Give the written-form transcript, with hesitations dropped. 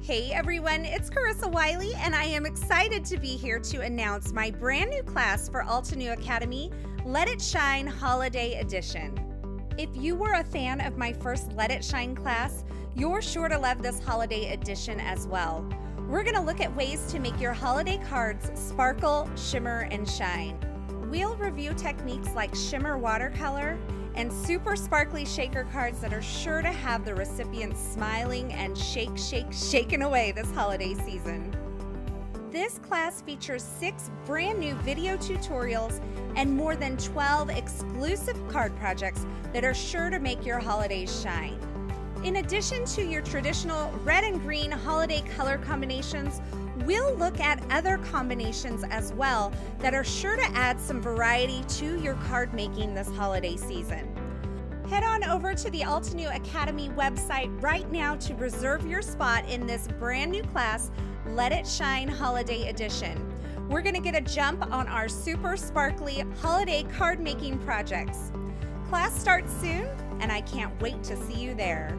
Hey everyone, it's Carissa Wiley, and I am excited to be here to announce my brand new class for Altenew Academy, Let It Shine Holiday Edition. If you were a fan of my first Let It Shine class, you're sure to love this holiday edition as well. We're going to look at ways to make your holiday cards sparkle, shimmer, and shine. We'll review techniques like shimmer watercolor and super sparkly shaker cards that are sure to have the recipients smiling and shaking away this holiday season. This class features 6 brand new video tutorials and more than 12 exclusive card projects that are sure to make your holidays shine. In addition to your traditional red and green holiday color combinations, we'll look at other combinations as well that are sure to add some variety to your card making this holiday season. Head on over to the Altenew Academy website right now to reserve your spot in this brand new class, Let It Shine Holiday Edition. We're going to get a jump on our super sparkly holiday card making projects. Class starts soon, and I can't wait to see you there.